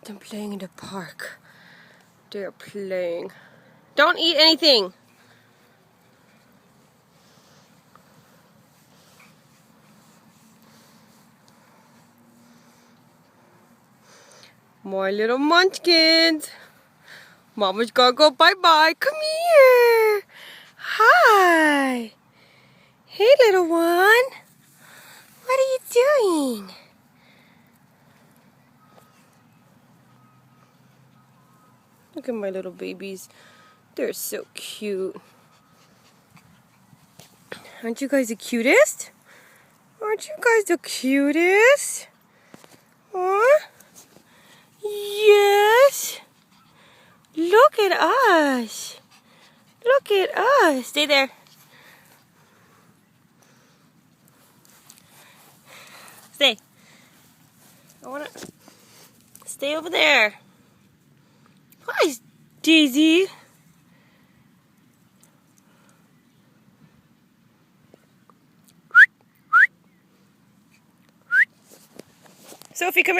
at them playing in the park. They're playing. Don't eat anything. My little munchkins. Mama's gotta go bye-bye. Come here. Hi. Hey, little one. What are you doing? Look at my little babies. They're so cute. Aren't you guys the cutest? Aren't you guys the cutest? Huh? Yes. Look at us. Look at us. Stay there. Stay. I wanna stay over there. Hi, Daisy. Sophie, come here.